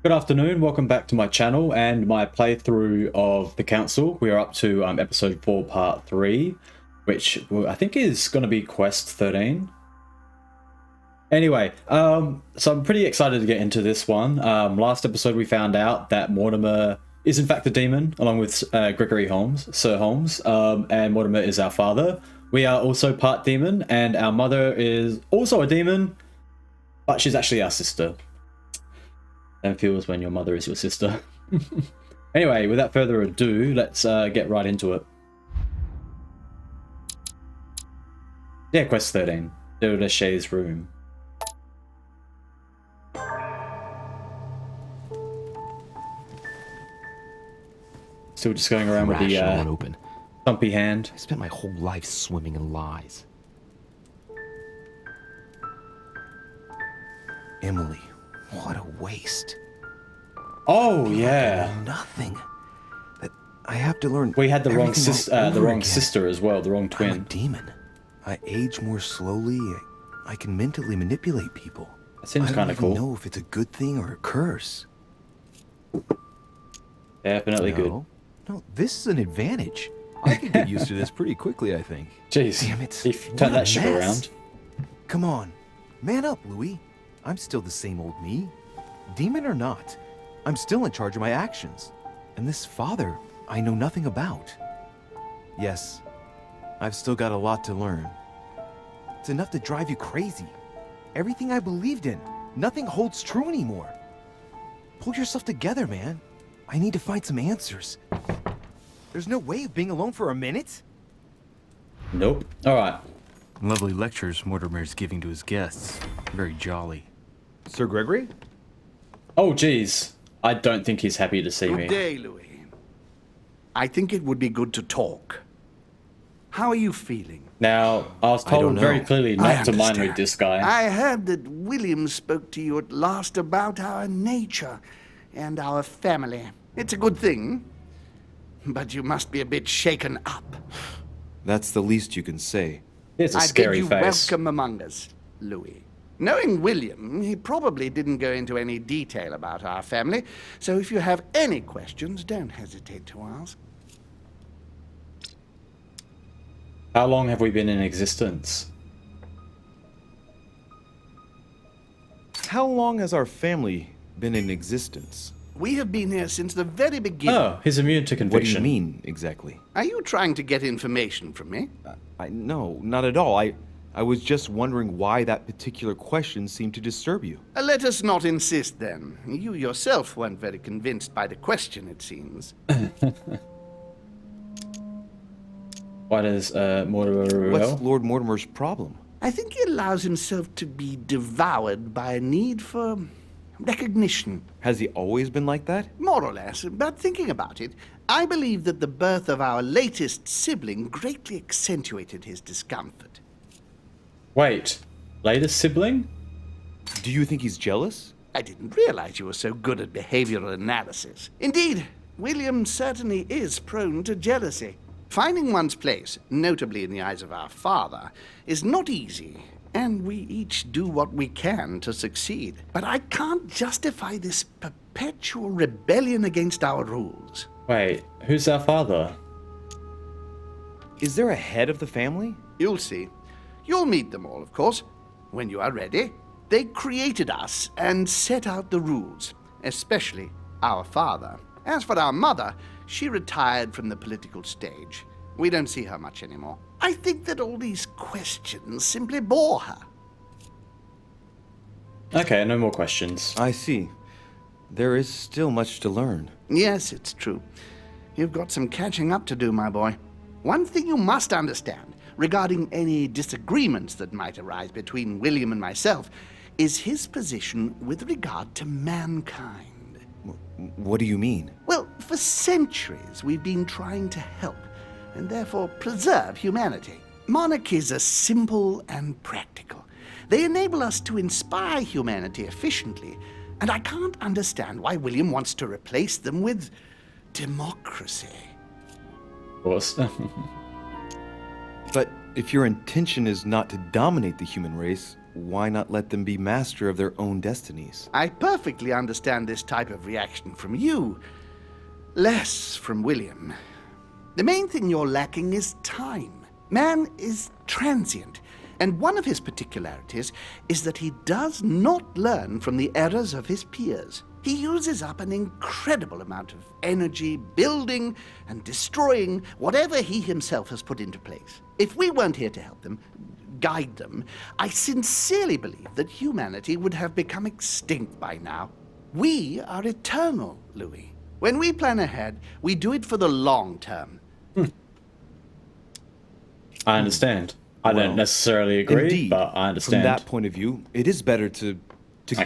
Good afternoon, welcome back to my channel and my playthrough of The Council. We are up to episode 4 part 3, which I think is going to be quest 13. Anyway, so I'm pretty excited to get into this one. Last episode we found out that Mortimer is in fact a demon, along with Gregory Holmes, Sir Holmes, and Mortimer is our father. We are also part demon, and our mother is also a demon, but she's actually our sister. And feels when your mother is your sister. Anyway, without further ado, let's get right into it. Yeah, quest 13. Deodeshay's room. Still just going around with the open. thumpy hand. I spent my whole life swimming in lies. Emily, what a waste. Oh yeah. Nothing. That I have to learn. We had the wrong again. sister as well, the wrong I'm a twin. demon. I age more slowly. I can mentally manipulate people. That seems kind of cool. I don't know if it's a good thing or a curse. Definitely good. No, this is an advantage. I can get used to this pretty quickly, I think. Jeez, Damn it. turn that shit around. Come on, man up, Louis. I'm still the same old me. Demon or not, I'm still in charge of my actions. And this father, I know nothing about. Yes, I've still got a lot to learn. It's enough to drive you crazy. Everything I believed in, nothing holds true anymore. Pull yourself together, man. I need to find some answers. There's no way of being alone for a minute. Nope. Alright. Lovely lectures Mortimer's giving to his guests. Very jolly. Sir Gregory? Oh geez. I don't think he's happy to see me. Good day, Louis. I think it would be good to talk. How are you feeling? Now, I was told know. very clearly I not to mind understand. read this guy. I heard that William spoke to you at last about our nature and our family. It's a good thing, but you must be a bit shaken up. That's the least you can say. It's a I bid scary you face. welcome among us, Louis. Knowing William, he probably didn't go into any detail about our family, so if you have any questions, don't hesitate to ask. How long have we been in existence? How long has our family been in existence? We have been here since the very beginning. Oh, he's immune to What do you conviction. mean, exactly? Are you trying to get information from me? No, not at all. I was just wondering why that particular question seemed to disturb you. Let us not insist, then. You yourself weren't very convinced by the question, it seems. Why does Mortimer What's Lord Mortimer's problem? I think he allows himself to be devoured by a need for recognition. Has he always been like that? More or less, but thinking about it, I believe that the birth of our latest sibling greatly accentuated his discomfort. Wait, latest sibling? Do you think he's jealous? I didn't realize you were so good at behavioral analysis. Indeed, William certainly is prone to jealousy. Finding one's place, notably in the eyes of our father, is not easy, and we each do what we can to succeed. But I can't justify this perpetual rebellion against our rules. Wait, who's our father? Is there a head of the family? You'll see. You'll meet them all, of course, when you are ready. They created us and set out the rules, especially our father. As for our mother, she retired from the political stage. We don't see her much anymore. I think that all these questions simply bore her. Okay, no more questions. I see. There is still much to learn. Yes, it's true. You've got some catching up to do, my boy. One thing you must understand regarding any disagreements that might arise between William and myself is his position with regard to mankind. What do you mean? Well, for centuries we've been trying to help and therefore preserve humanity. Monarchies are simple and practical. They enable us to inspire humanity efficiently, and I can't understand why William wants to replace them with democracy. Of course. But if your intention is not to dominate the human race, why not let them be master of their own destinies? I perfectly understand this type of reaction from you, less from William. The main thing you're lacking is time. Man is transient, and one of his particularities is that he does not learn from the errors of his peers. He uses up an incredible amount of energy building and destroying whatever he himself has put into place. If we weren't here to help them, guide them, I sincerely believe that humanity would have become extinct by now. We are eternal, Louis. When we plan ahead, we do it for the long term. I understand. I don't necessarily agree, Indeed, but I understand. From that point of view, it is better to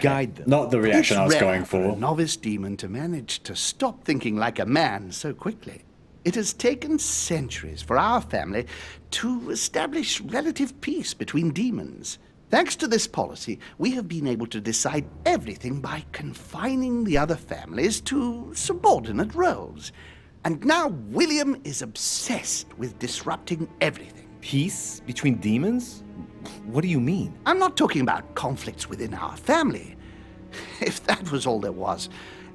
guide them. Not the reaction I was It's rare going for a for. novice demon to manage to stop thinking like a man so quickly. It has taken centuries for our family to establish relative peace between demons. Thanks to this policy, we have been able to decide everything by confining the other families to subordinate roles. And now William is obsessed with disrupting everything. Peace between demons? What do you mean? I'm not talking about conflicts within our family. If that was all there was,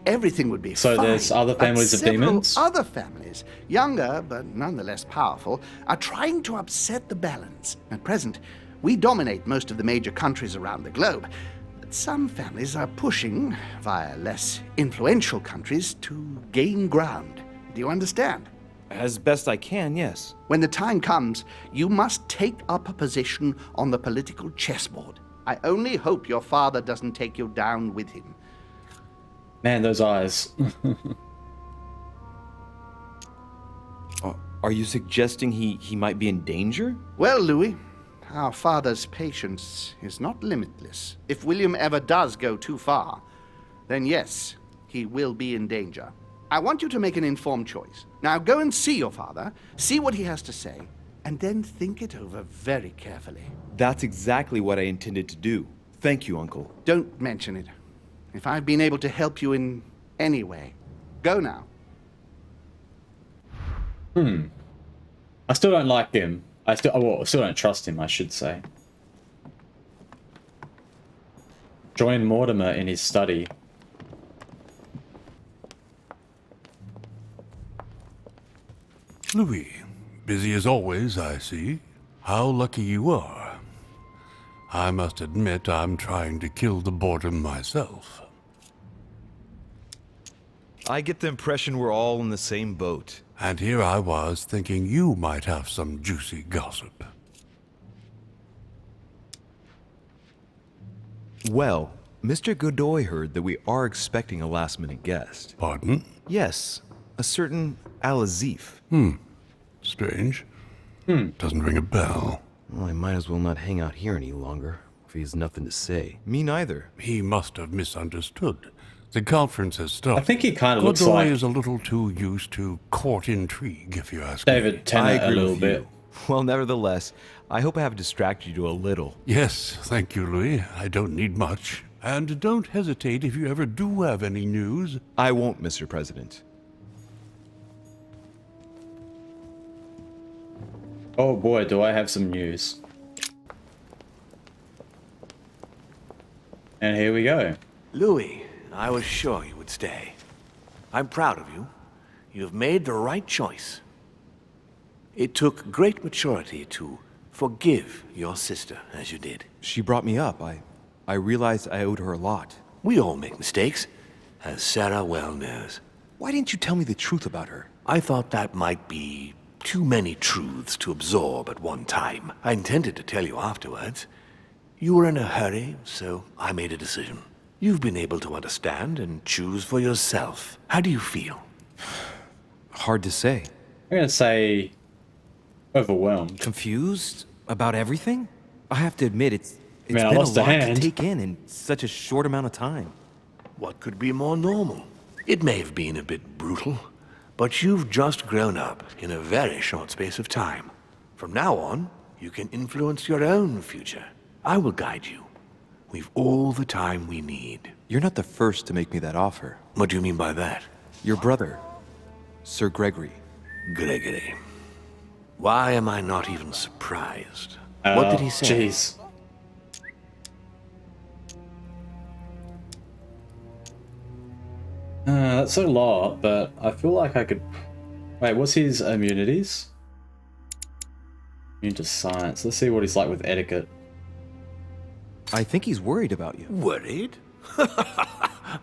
everything would be So fine. there's other But families of several demons? Other families, younger but nonetheless powerful, are trying to upset the balance. At present, we dominate most of the major countries around the globe. But some families are pushing, via less influential countries, to gain ground. Do you understand? As best I can, yes. When the time comes, you must take up a position on the political chessboard. I only hope your father doesn't take you down with him. Man, those eyes. Are you suggesting he might be in danger? Well, Louis, our father's patience is not limitless. If William ever does go too far, then yes, he will be in danger. I want you to make an informed choice. Now go and see your father, see what he has to say, and then think it over very carefully. That's exactly what I intended to do. Thank you, Uncle. Don't mention it. If I've been able to help you in any way, go now. I still don't like him. I still don't trust him, I should say. Join Mortimer in his study. Louis, busy as always, I see. How lucky you are. I must admit I'm trying to kill the boredom myself. I get the impression we're all in the same boat. And here I was thinking you might have some juicy gossip. Well, Mr. Godoy heard that we are expecting a last-minute guest. Pardon? Yes, a certain Al-Azif. Strange. Doesn't ring a bell. Well, I might as well not hang out here any longer, if he has nothing to say. Me neither. He must have misunderstood. The conference has stopped. I think he kind of looks Godoy like is a little too used to court intrigue, if you ask David me. Tennant a agree little with bit. you. Well, nevertheless, I hope I have distracted you a little. Yes, thank you, Louis. I don't need much. And don't hesitate if you ever do have any news. I won't, Mr. President. Oh boy, do I have some news. And here we go. Louis, I was sure you would stay. I'm proud of you. You've made the right choice. It took great maturity to forgive your sister as you did. She brought me up. I realized I owed her a lot. We all make mistakes, as Sarah well knows. Why didn't you tell me the truth about her? I thought that might be too many truths to absorb at one time. I intended to tell you afterwards. You were in a hurry, so I made a decision. You've been able to understand and choose for yourself. How do you feel? Hard to say. I'm gonna say overwhelmed. Confused about everything? I have to admit, it's Man, I been a lost a lot to hand. take in such a short amount of time. What could be more normal? It may have been a bit brutal, but you've just grown up in a very short space of time. From now on, you can influence your own future. I will guide you. We've all the time we need. You're not the first to make me that offer. What do you mean by that? Your brother, Sir Gregory. Gregory. Why am I not even surprised? What did he say? Jeez. That's a lot, but I feel like I could... Wait, what's his immunities? Immune to science. Let's see what he's like with etiquette. I think he's worried about you. Worried?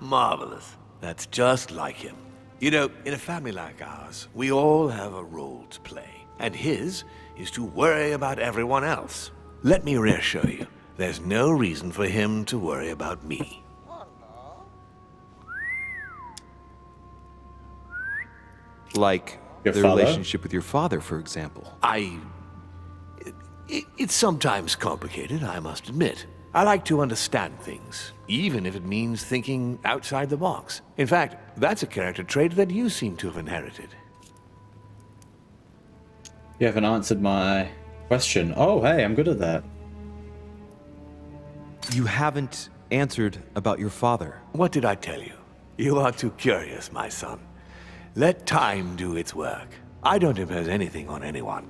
Marvelous. That's just like him. You know, in a family like ours, we all have a role to play. And his is to worry about everyone else. Let me reassure you, there's no reason for him to worry about me. Like Your the father? relationship with your father, for example. It's sometimes complicated, I must admit. I like to understand things, even if it means thinking outside the box. In fact, that's a character trait that you seem to have inherited. You haven't answered my question. Oh, hey, I'm good at that. You haven't answered about your father. What did I tell you? You are too curious, my son. Let time do its work. I don't impose anything on anyone.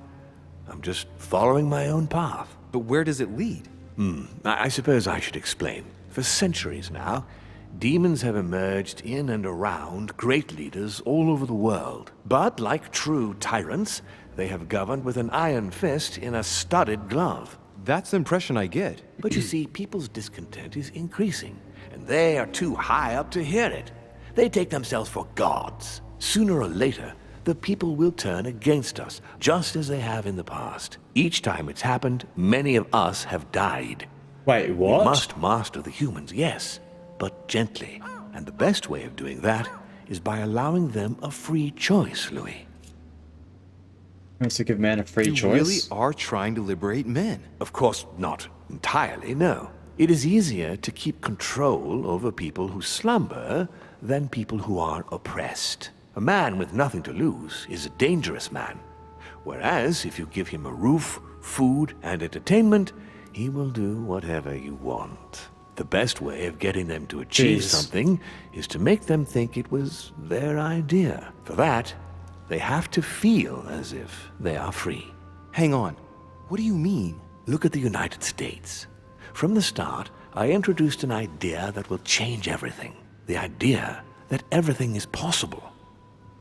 I'm just following my own path. But where does it lead? I suppose I should explain. For centuries now, demons have emerged in and around great leaders all over the world. But like true tyrants, they have governed with an iron fist in a studded glove. That's the impression I get. But you see, people's discontent is increasing, and they are too high up to hear it. They take themselves for gods. Sooner or later, the people will turn against us, just as they have in the past. Each time it's happened, many of us have died. Wait, what? We must master the humans, yes, but gently. And the best way of doing that is by allowing them a free choice, Louis. Wants to give man a free You choice? really are trying to liberate men. Of course, not entirely, no. It is easier to keep control over people who slumber than people who are oppressed. A man with nothing to lose is a dangerous man. Whereas, if you give him a roof, food, and entertainment, he will do whatever you want. The best way of getting them to achieve Jeez. something is to make them think it was their idea. For that, they have to feel as if they are free. Hang on. What do you mean? Look at the United States. From the start, I introduced an idea that will change everything. The idea that everything is possible.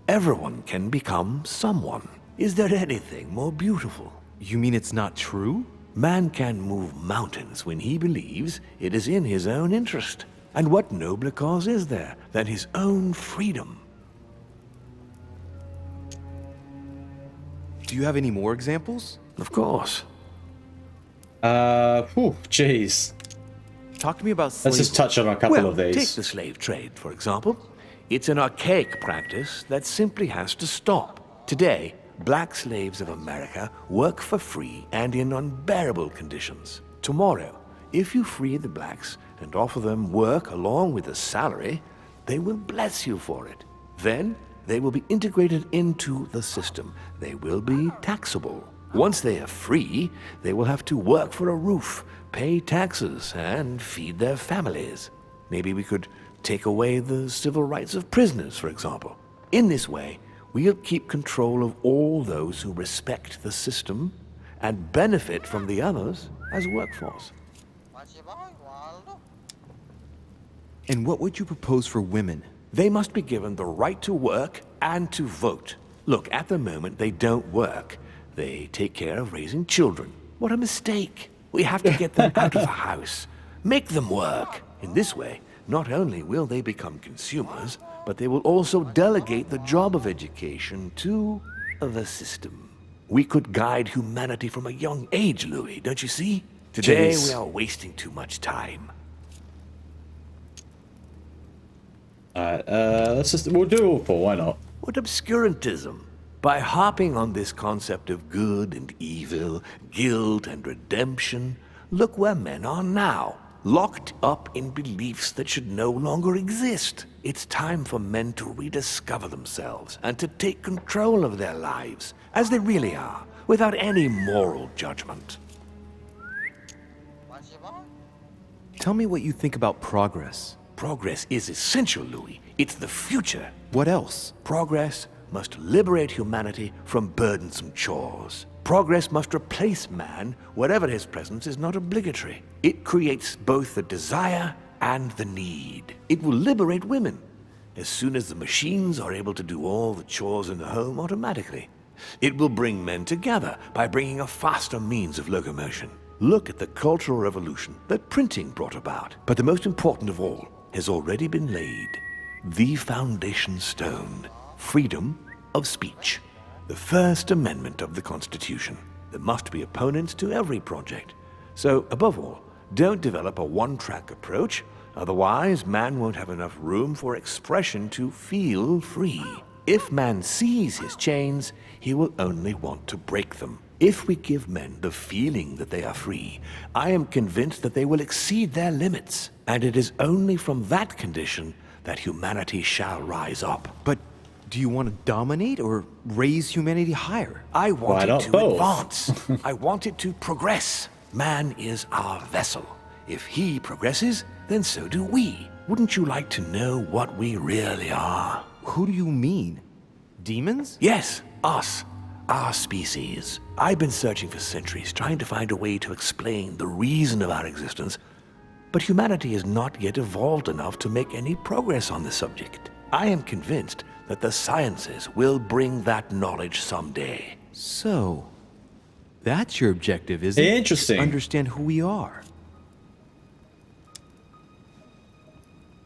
Everyone can become someone. Is there anything more beautiful? You mean it's not true? Man can move mountains when he believes it is in his own interest. And what nobler cause is there than his own freedom? Do you have any more examples? Of course. Jeez. Talk to me about Let's slavery. just touch on a couple Well, of these. take the slave trade, for example. It's an archaic practice that simply has to stop. Today, black slaves of America work for free and in unbearable conditions. Tomorrow, if you free the blacks and offer them work along with a salary, they will bless you for it. Then, they will be integrated into the system. They will be taxable. Once they are free, they will have to work for a roof, pay taxes, and feed their families. Maybe we could take away the civil rights of prisoners, for example. In this way, we'll keep control of all those who respect the system and benefit from the others as workforce. And what would you propose for women? They must be given the right to work and to vote. Look, at the moment, they don't work. They take care of raising children. What a mistake. We have to get them out of the house. Make them work. In this way, not only will they become consumers, but they will also delegate the job of education to the system. We could guide humanity from a young age, Louis, don't you see? Today, Jeez. we are wasting too much time. Alright, we'll do all four, why not? What obscurantism! By harping on this concept of good and evil, guilt and redemption, look where men are now, locked up in beliefs that should no longer exist. It's time for men to rediscover themselves and to take control of their lives, as they really are, without any moral judgment. Tell me what you think about progress. Progress is essential, Louis. It's the future. What else? Progress must liberate humanity from burdensome chores. Progress must replace man wherever his presence is not obligatory. It creates both the desire and the need. It will liberate women. as soon as the machines are able to do all the chores in the home automatically. It will bring men together by bringing a faster means of locomotion. Look at the cultural revolution that printing brought about. But the most important of all has already been laid. The foundation stone. Freedom of speech. The First Amendment of the Constitution. There must be opponents to every project. So, above all, don't develop a one-track approach. Otherwise, man won't have enough room for expression to feel free. If man sees his chains, he will only want to break them. If we give men the feeling that they are free, I am convinced that they will exceed their limits. And it is only from that condition that humanity shall rise up. But do you want to dominate or raise humanity higher? I Why want it not to both? advance. I want it to progress. Man is our vessel. If he progresses, then so do we. Wouldn't you like to know what we really are? Who do you mean? Demons? Yes, us. Our species. I've been searching for centuries, trying to find a way to explain the reason of our existence, but humanity has not yet evolved enough to make any progress on the subject. I am convinced that the sciences will bring that knowledge someday. So, that's your objective, isn't it? Interesting. To understand who we are.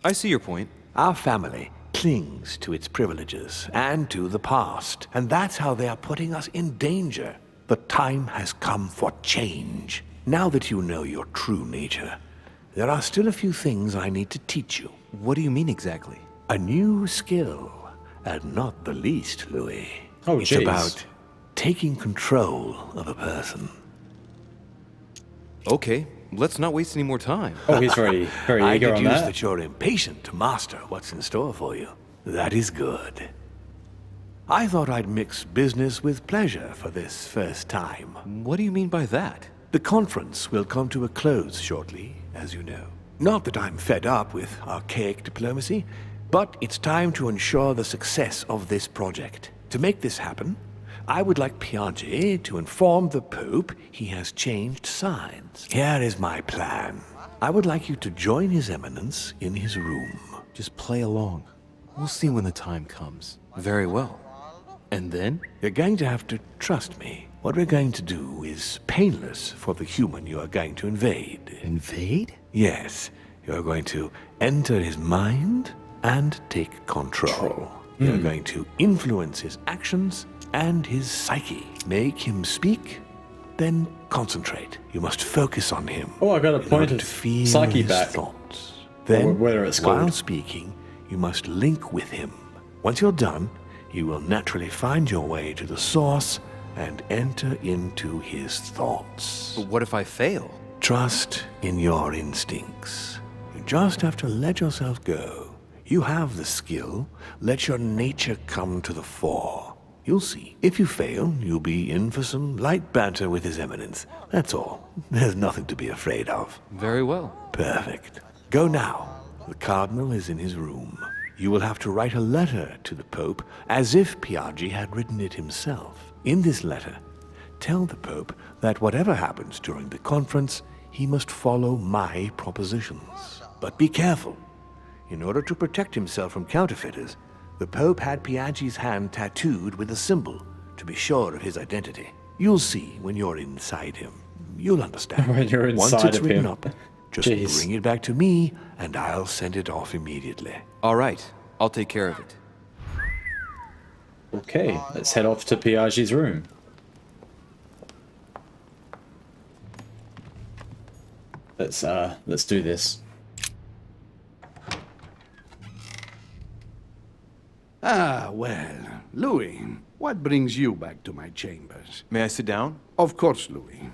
I see your point. Our family clings to its privileges and to the past, and that's how they are putting us in danger. The time has come for change. Now that you know your true nature, there are still a few things I need to teach you. What do you mean exactly? A new skill, and not the least, Louis. Oh, it's jeez. about taking control of a person. Okay, let's not waste any more time. Oh, he's very, very I eager on deduce that. that you're impatient to master what's in store for you. That is good. I thought I'd mix business with pleasure for this first time. What do you mean by that? The conference will come to a close shortly, as you know. Not that I'm fed up with archaic diplomacy, but it's time to ensure the success of this project. To make this happen, I would like Piaggi to inform the Pope he has changed sides. Here is my plan. I would like you to join His Eminence in his room. Just play along. We'll see when the time comes. Very well. And then? You're going to have to trust me. What we're going to do is painless for the human you are going to invade. Invade? Yes, you're going to enter his mind and take control. You're going to influence his actions and his psyche. Make him speak, then concentrate. You must focus on him. Oh, I got a in point order of to feel psyche his back. thoughts. Then, Or whether it's while called. speaking, you must link with him. Once you're done, you will naturally find your way to the source and enter into his thoughts. But what if I fail? Trust in your instincts. You just have to let yourself go. You have the skill. Let your nature come to the fore. You'll see. If you fail, you'll be in for some light banter with His Eminence. That's all. There's nothing to be afraid of. Very well. Perfect. Go now. The Cardinal is in his room. You will have to write a letter to the Pope as if Piaggi had written it himself. In this letter, tell the Pope that whatever happens during the conference, he must follow my propositions. But be careful. In order to protect himself from counterfeiters, the Pope had Piaggi's hand tattooed with a symbol to be sure of his identity. You'll see when you're inside him. You'll understand. When you're Once inside it's of written him. up, just Jeez. bring it back to me, and I'll send it off immediately. All right, I'll take care of it. Okay, let's head off to Piaggi's room. Let's do this. Ah, well, Louis, what brings you back to my chambers? May I sit down? Of course, Louis.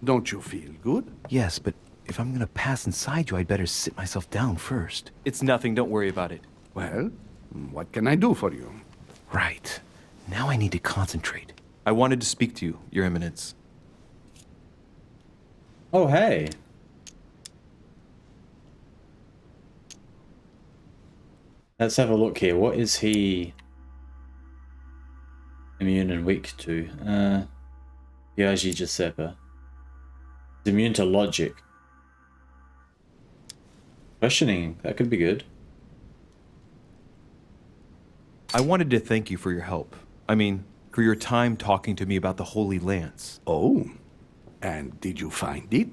Don't you feel good? Yes, but if I'm gonna pass inside you, I'd better sit myself down first. It's nothing, don't worry about it. Well, what can I do for you? Right. Now I need to concentrate. I wanted to speak to you, Your Eminence. Oh, hey. Let's have a look here. What is he immune and weak to? Piaggi Giuseppe. He's immune to logic. Questioning, that could be good. I wanted to thank you for your help. I mean, for your time talking to me about the Holy Lance. Oh, and did you find it?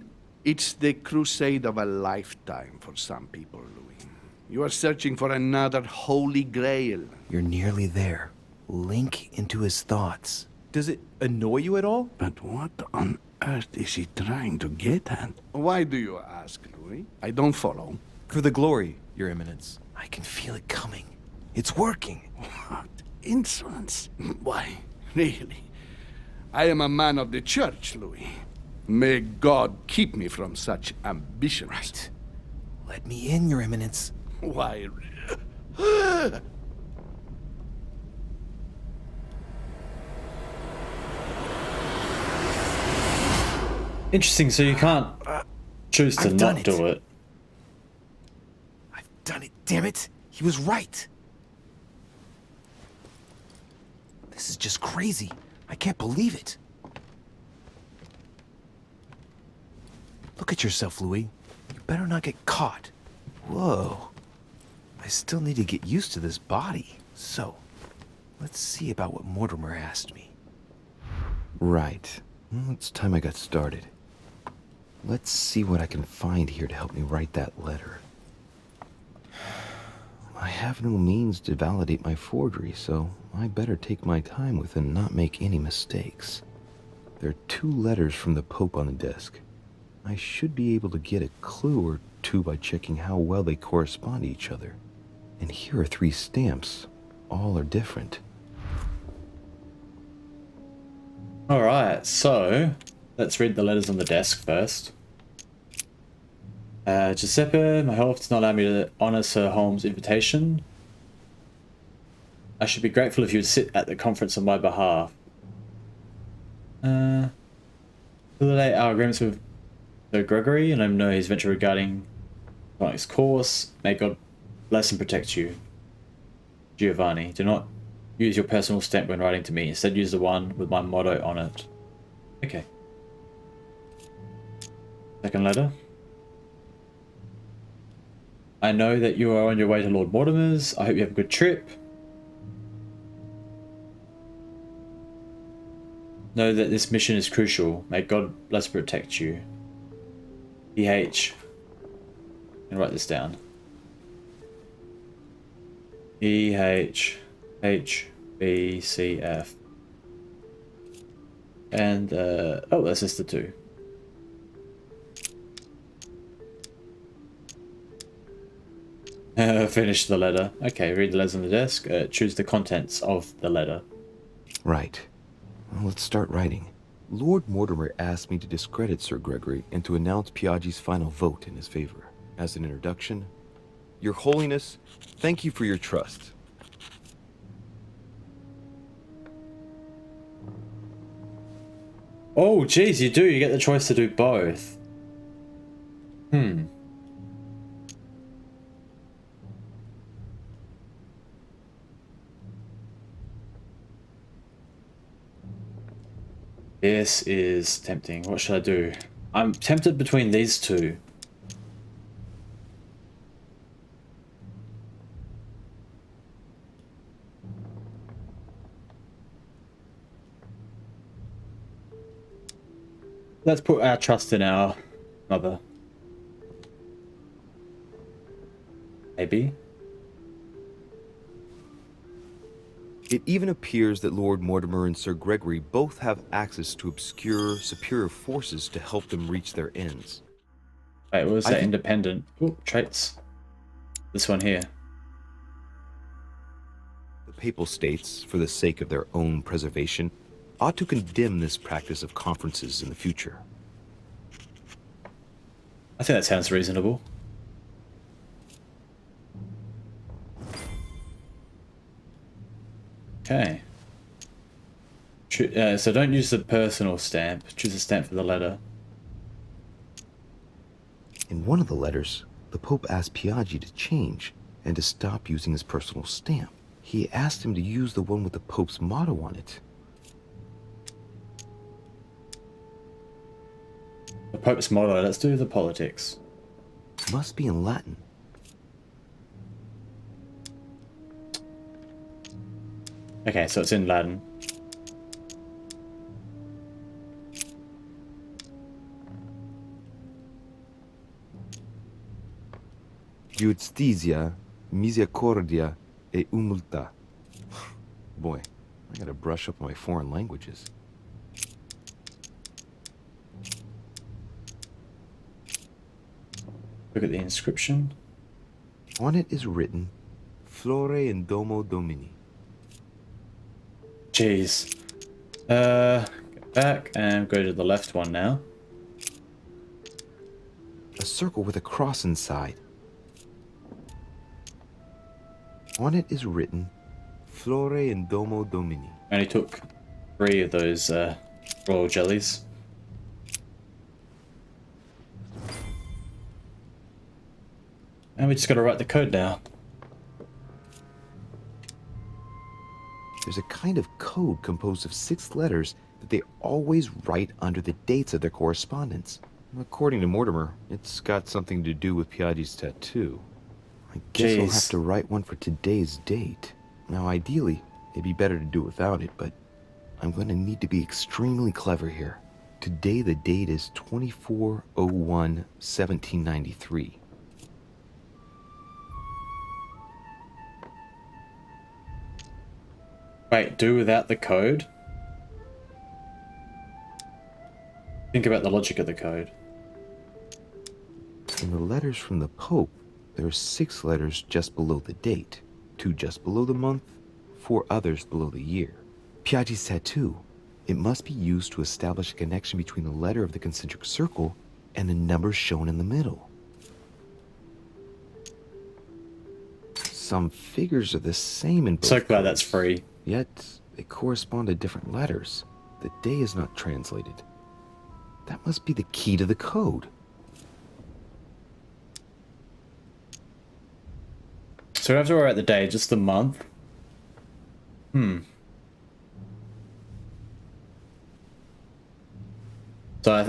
It's the crusade of a lifetime for some people, Louis. You are searching for another holy grail. You're nearly there. Link into his thoughts. Does it annoy you at all? But what on earth is he trying to get at? Why do you ask, Louis? I don't follow. For the glory, Your Eminence. I can feel it coming. It's working. What insolence? Why, really? I am a man of the church, Louis. May God keep me from such ambitions. Right. Let me in, Your Eminence. Why? Interesting, so you can't choose to I've done not it. do it. I've done it, damn it. He was right. This is just crazy. I can't believe it. Look at yourself, Louis. You better not get caught. Whoa. I still need to get used to this body. So, let's see about what Mortimer asked me. Right. Well, it's time I got started. Let's see what I can find here to help me write that letter. I have no means to validate my forgery, so I better take my time with it and not make any mistakes. There are 2 letters from the Pope on the desk. I should be able to get a clue or 2 by checking how well they correspond to each other. And here are 3 stamps. All are different. Alright, so let's read the letters on the desk first. Giuseppe, my health does not allow me to honour Sir Holmes' invitation. I should be grateful if you would sit at the conference on my behalf. Validate our agreements with Sir Gregory, and I know his venture regarding his course. May God bless and protect you. Giovanni, do not use your personal stamp when writing to me. Instead, use the one with my motto on it. Okay. Second letter. I know that you are on your way to Lord Mortimer's. I hope you have a good trip. Know that this mission is crucial. May God bless and protect you. PH. And write this down. EHHBCF. And, oh, that's just the 2. Finish the letter. Okay, read the letters on the desk. Choose the contents of the letter. Right. Well, let's start writing. Lord Mortimer asked me to discredit Sir Gregory and to announce Piaggi's final vote in his favor. As an introduction, Your Holiness, thank you for your trust. Oh, geez, you do. You get the choice to do both. This is tempting. What should I do? I'm tempted between these 2. Let's put our trust in our mother. Maybe. It even appears that Lord Mortimer and Sir Gregory both have access to obscure, superior forces to help them reach their ends. Wait, what was that? think- Independent. Oh, traits. This one here. The Papal States, for the sake of their own preservation, ought to condemn this practice of conferences in the future. I think that sounds reasonable. Okay. So don't use the personal stamp. Choose a stamp for the letter. in one of the letters, the Pope asked Piaggi to change and to stop using his personal stamp. He asked him to use the one with the Pope's motto on it. The Pope's motto. Let's do the politics. Must be in Latin. Okay, so it's in Latin. Justitia, misericordia e humiltà. Boy, I gotta brush up on my foreign languages. Look at the inscription. On it is written, Flore in Domo Domini. Jeez. Go back and go to the left one now. A circle with a cross inside. On it is written, Flore in Domo Domini. I only took 3 of those royal jellies. And we just gotta write the code now. There's a kind of code composed of 6 letters that they always write under the dates of their correspondence. According to Mortimer, it's got something to do with Piaggi's tattoo. I guess I'll have to write one for today's date. Now, ideally, it'd be better to do without it, but I'm going to need to be extremely clever here. Today, the date is 24/01/1793. Wait, do without the code? Think about the logic of the code. In the letters from the Pope, there are 6 letters just below the date, 2 just below the month, 4 others below the year. Piaggi's tattoo, it must be used to establish a connection between the letter of the concentric circle and the numbers shown in the middle. Some figures are the same in both. So glad that's free. Yet, they correspond to different letters. The day is not translated. That must be the key to the code. So we have to worry about the day, just the month. So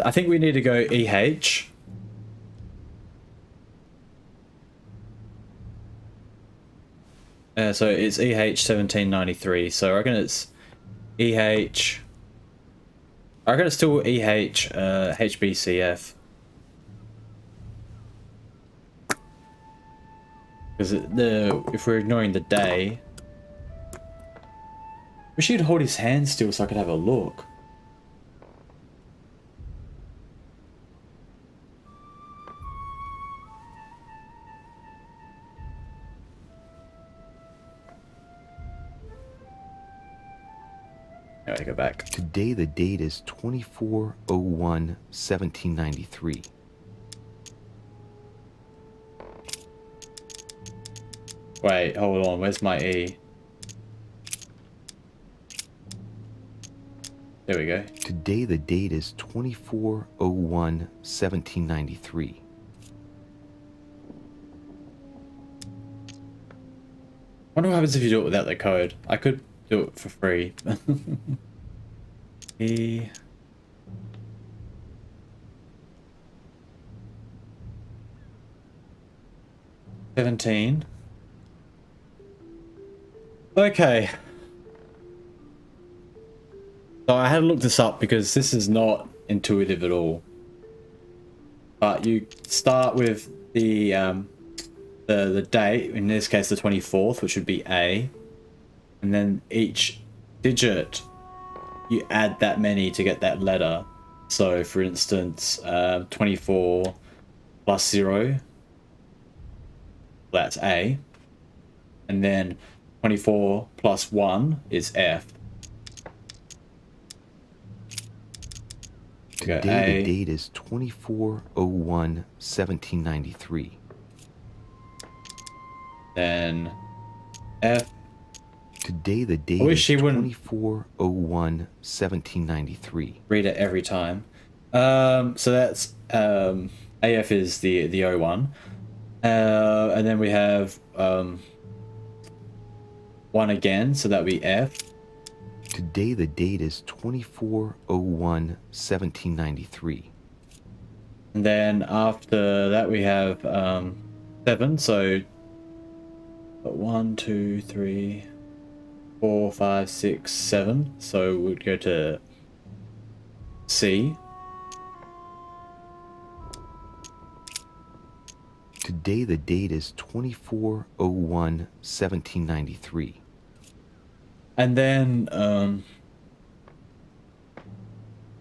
I think we need to go EH. So it's EH 1793. So I reckon it's EH. I reckon it's still EH HBCF. Because if we're ignoring the day, wish he'd hold his hand still so I could have a look. Alright, go back. Today the date is 24/01/1793. Wait, hold on, where's my E? There we go. Today the date is 24/01/1793. Wonder what happens if you do it without the code. I could do it for free. E. $17. Okay. So I had to look this up because this is not intuitive at all. But you start with the date, in this case the 24th, which would be A. And then each digit, you add that many to get that letter. So for instance, 24 plus 0, that's A. And then 24 plus 1 is F. Today the date is 24/01/1793. Then F. Today the date is 24/01/1793. Read it every time. So that's AF is the O one. And then we have 1 again, so that would be F. Today the date is 24/01/1793. And then after that we have 7, so 1, 2, 3, 4, 5, 6, 7. So we'd go to C. Today the date is 24/01/1793. And then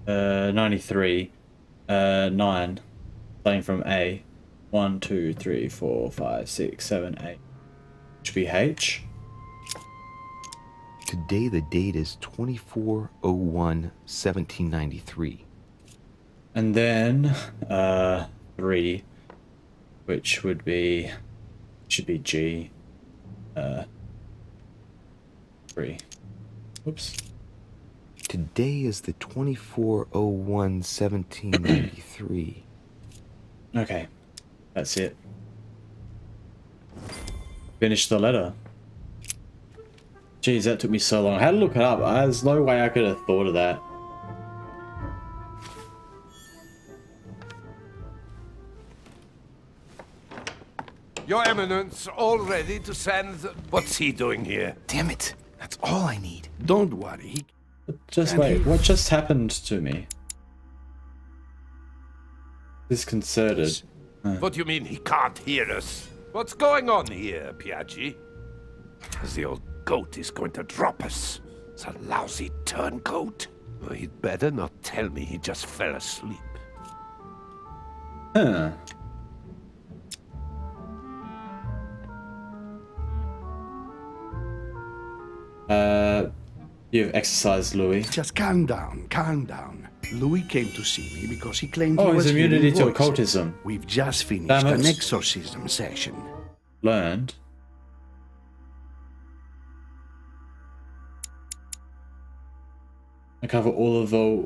93, 9, starting from A. 1, 2, 3, 4, 5, 6, 7, 8. Should be H. Today the date is 24/01/1793. And then 3, which should be G. 3. Oops. Today is the 24/01/1793. Okay, that's it. Finish the letter. Jeez, that took me so long. I had to look it up. There's no way I could have thought of that. Your Eminence, all ready to send... What's he doing here? Damn it. That's all I need. Don't worry. Just wait, what just happened to me? Disconcerted. What do you mean he can't hear us? What's going on here, Piaggi? The old goat is going to drop us. The lousy turncoat. Well, he'd better not tell me he just fell asleep. Huh. You've exercised, Louis. Just calm down, calm down. Louis came to see me because he claimed Oh, he was his immunity hearing to voices. occultism. We've just finished Damn it. an exorcism session. Learned. Uncover all of Von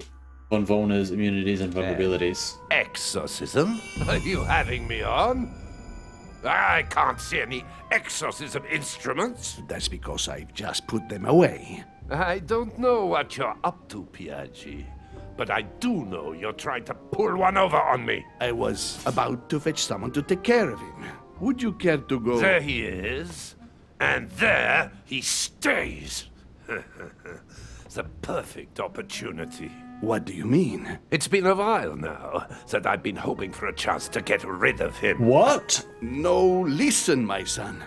Volner's immunities and vulnerabilities. Exorcism? Are you having me on? I can't see any exorcism instruments. That's because I've just put them away. I don't know what you're up to, Piaggi, but I do know you're trying to pull one over on me. I was about to fetch someone to take care of him. Would you care to go? There he is, and there he stays. The perfect opportunity. What do you mean? It's been a while now that I've been hoping for a chance to get rid of him. What? No, listen, my son.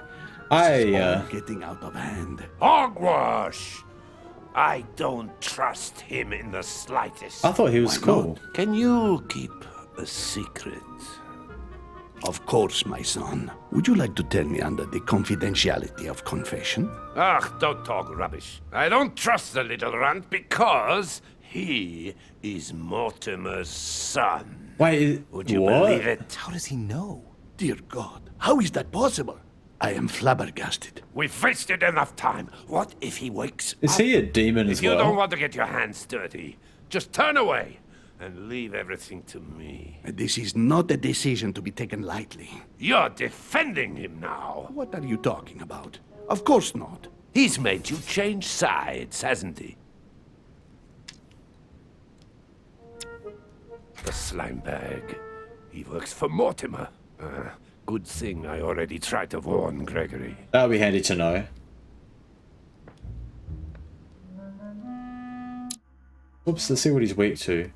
This is all getting out of hand. Hogwash! I don't trust him in the slightest. I thought he was Why cool. Can you keep a secret? Of course, my son. Would you like to tell me under the confidentiality of confession? Ach, don't talk rubbish. I don't trust the little runt because he is Mortimer's son. Wait, Would you what? believe it? How does he know? Dear God, how is that possible? I am flabbergasted. We've wasted enough time. What if he wakes Is up? he a demon as If you don't well? want to get your hands dirty, just turn away and leave everything to me. This is not a decision to be taken lightly. You're defending him now. What are you talking about? Of course not. He's made you change sides, hasn't he? The slime bag. He works for Mortimer. Good thing I already tried to warn Gregory. That would be handy to know. Oops, let's see what he's weak to.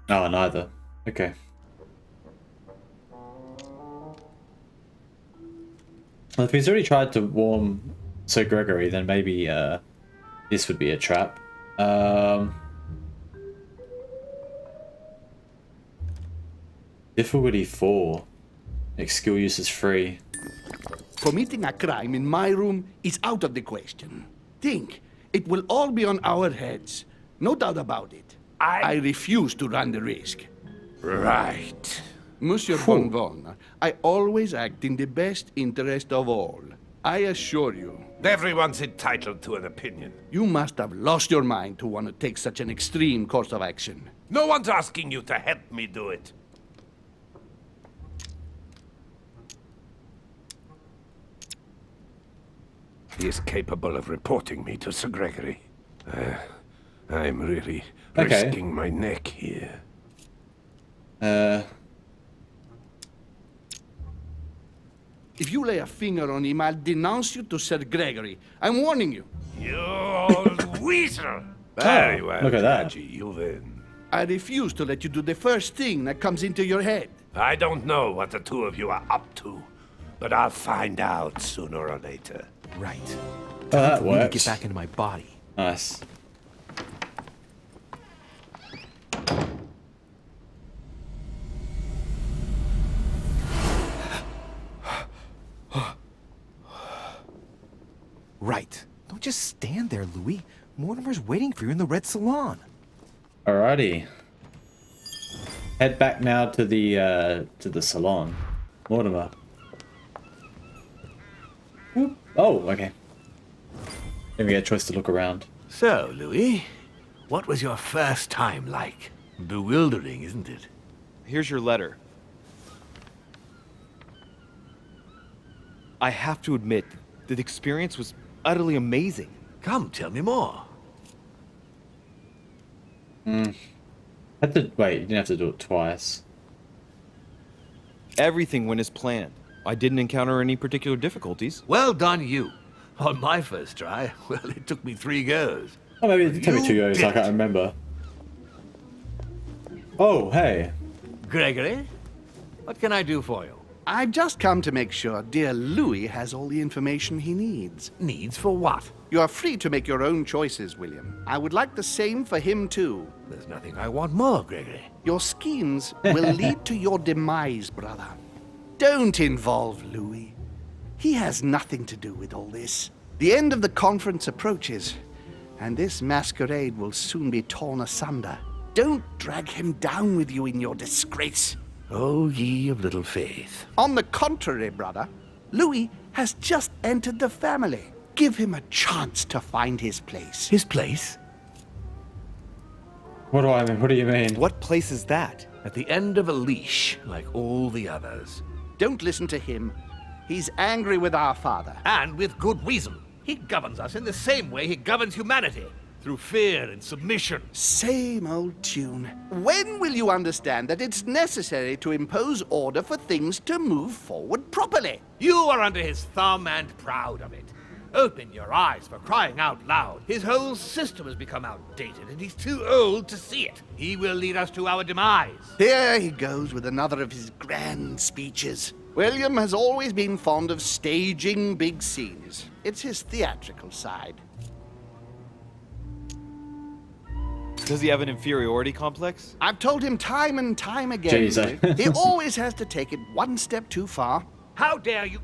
Oh, neither. Okay. Well, if he's already tried to warn Sir Gregory, then maybe this would be a trap. Difficulty 4. Skill use is free. Committing a crime in my room is out of the question. Think, it will all be on our heads. No doubt about it. I refuse to run the risk. Right. Monsieur von Wallner, I always act in the best interest of all. I assure you. Everyone's entitled to an opinion. You must have lost your mind to want to take such an extreme course of action. No one's asking you to help me do it. He is capable of reporting me to Sir Gregory. I'm really risking my neck here. If you lay a finger on him, I'll denounce you to Sir Gregory. I'm warning you. You old weasel! Very well, look at that. Reggie, you win. I refuse to let you do the first thing that comes into your head. I don't know what the two of you are up to, but I'll find out sooner or later. Right. Oh, that I need to works. get back into my body. Nice. Right. Don't just stand there, Louis. Mortimer's waiting for you in the red salon. Alrighty. Head back now to the salon. Mortimer. Whoop. Oh, okay. Then we get a choice to look around. So, Louis, what was your first time like? Bewildering, isn't it? Here's your letter. I have to admit that the experience was utterly amazing. Come, tell me more. Had to wait. You didn't have to do it twice. Everything went as planned. I didn't encounter any particular difficulties. Well done, you. On my first try, well, it took me 3 goes. Oh, maybe it did take me You 2 goes. I did can't it. remember. Oh, hey. Gregory, what can I do for you? I've just come to make sure dear Louis has all the information he needs. Needs for what? You are free to make your own choices, William. I would like the same for him, too. There's nothing I want more, Gregory. Your schemes will lead to your demise, brother. Don't involve Louis. He has nothing to do with all this. The end of the conference approaches, and this masquerade will soon be torn asunder. Don't drag him down with you in your disgrace. Oh, ye of little faith. On the contrary, brother, Louis has just entered the family. Give him a chance to find his place. His place? What do I mean? What do you mean? What place is that? At the end of a leash, like all the others. Don't listen to him. He's angry with our father. And with good reason. He governs us in the same way he governs humanity. Through fear and submission. Same old tune. When will you understand that it's necessary to impose order for things to move forward properly? You are under his thumb and proud of it. Open your eyes, for crying out loud. His whole system has become outdated, and he's too old to see it. He will lead us to our demise. Here he goes with another of his grand speeches. William has always been fond of staging big scenes. It's his theatrical side. Does he have an inferiority complex? I've told him time and time again. Jeez, Louis, he always has to take it one step too far. How dare you?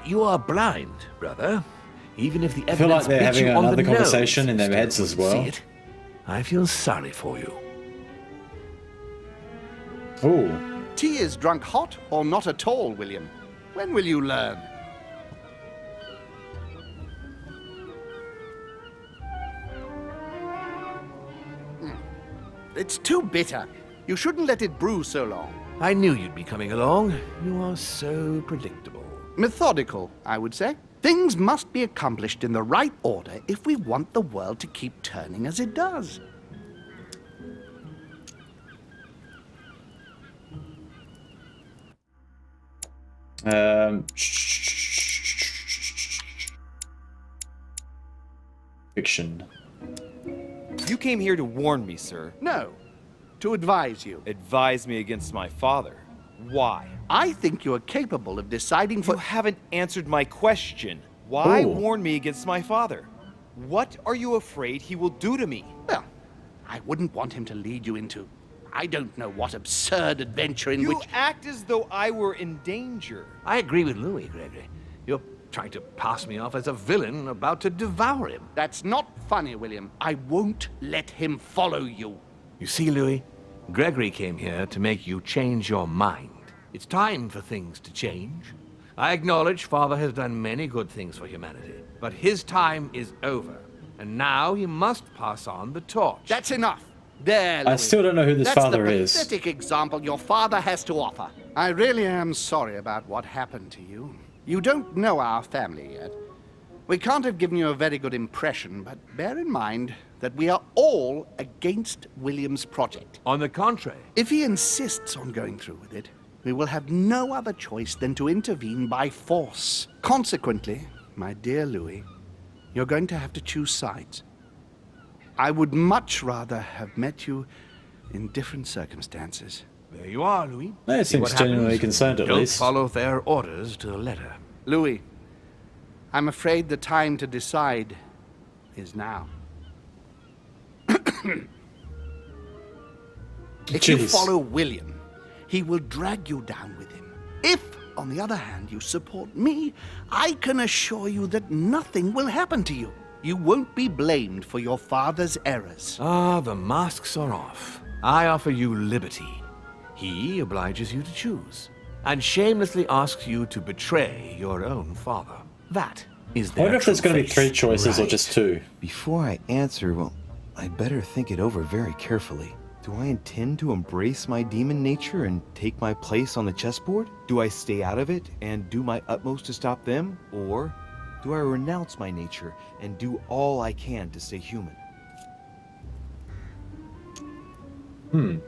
You are blind, brother. Even if the I feel like evidence they're beats having you on another the conversation nose, in their still heads as couldn't well. see it. I feel sorry for you. Oh, Tea is drunk hot or not at all, William. When will you learn? It's too bitter. You shouldn't let it brew so long. I knew you'd be coming along. You are so predictable. Methodical, I would say. Things must be accomplished in the right order if we want the world to keep turning as it does. fiction. You came here to warn me, sir. No, to advise you. Advise me against my father. Why? I think you are capable of deciding for... You haven't answered my question. Why Ooh. warn me against my father? What are you afraid he will do to me? Well, I wouldn't want him to lead you into... I don't know what absurd adventure in You which... act as though I were in danger. I agree with Louis, Gregory. You're trying to pass me off as a villain about to devour him. That's not funny, William. I won't let him follow you. You see, Louis, Gregory came here to make you change your mind. It's time for things to change. I acknowledge Father has done many good things for humanity, but his time is over, and now he must pass on the torch. That's enough. There, Louis. I still don't know who this father That's is. the pathetic example your father has to offer. I really am sorry about what happened to you. You don't know our family yet. We can't have given you a very good impression, but bear in mind that we are all against William's project. On the contrary, If he insists on going through with it, we will have no other choice than to intervene by force. Consequently, my dear Louis, you're going to have to choose sides. I would much rather have met you in different circumstances. There you are, Louis. It See what seems genuinely happens. concerned at Don't least. follow their orders to the letter. Louis, I'm afraid the time to decide is now. If you Jeez. follow William, he will drag you down with him. If, on the other hand, you support me, I can assure you that nothing will happen to you. You won't be blamed for your father's errors. Ah, the masks are off. I offer you liberty. He obliges you to choose, and shamelessly asks you to betray your own father. That is I their wonder if there's true going to be face. 3 choices or Right. just 2. Before I answer, well, I'd better think it over very carefully. Do I intend to embrace my demon nature and take my place on the chessboard? Do I stay out of it and do my utmost to stop them? Or do I renounce my nature and do all I can to stay human? I am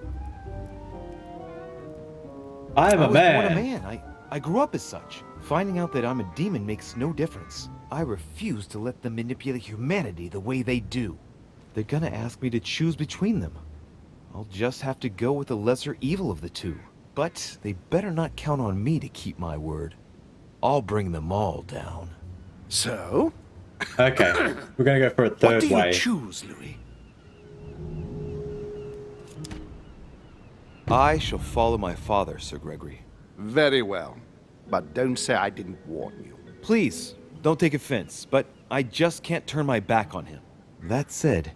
I a was man. born a man. I grew up as such. Finding out that I'm a demon makes no difference. I refuse to let them manipulate humanity the way they do. They're gonna ask me to choose between them. I'll just have to go with the lesser evil of the two. But they better not count on me to keep my word. I'll bring them all down. So, Okay, we're going to go for a what third do you way. choose, Louis? I shall follow my father, Sir Gregory. Very well. But don't say I didn't warn you. Please, don't take offense, but I just can't turn my back on him. That said,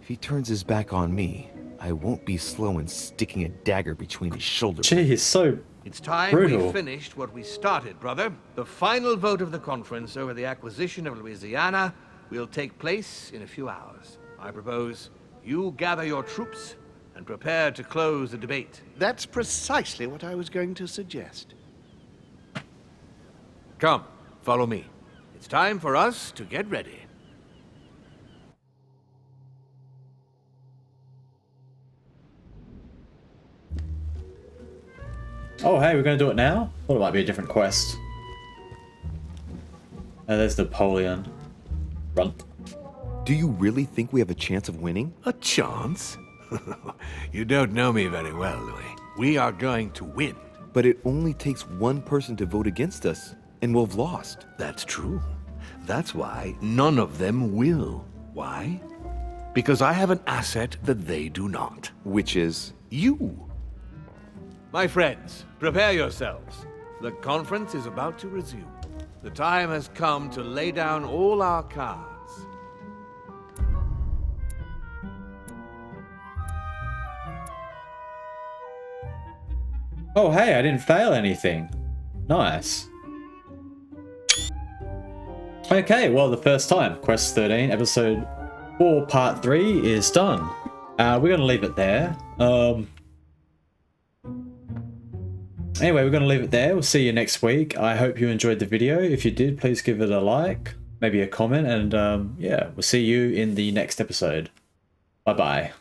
if he turns his back on me, I won't be slow in sticking a dagger between his shoulders. Gee, he's so... It's time Brutal. we finished what we started, brother. The final vote of the conference over the acquisition of Louisiana will take place in a few hours. I propose you gather your troops and prepare to close the debate. That's precisely what I was going to suggest. Come, follow me. It's time for us to get ready. Oh, hey, we're going to do it now? Thought it might be a different quest. Oh, there's Napoleon. Runt. Do you really think we have a chance of winning? A chance? You don't know me very well, Louis. We are going to win. But it only takes one person to vote against us, and we'll have lost. That's true. That's why none of them will. Why? Because I have an asset that they do not. Which is... You. My friends, prepare yourselves. The conference is about to resume. The time has come to lay down all our cards. Oh, hey, I didn't fail anything. Nice. Okay, well, the first time. Quest 13, episode 4, part 3 is done. We're going to leave it there. Anyway, we're going to leave it there. We'll see you next week. I hope you enjoyed the video. If you did, please give it a like, maybe a comment, and yeah, we'll see you in the next episode. Bye-bye.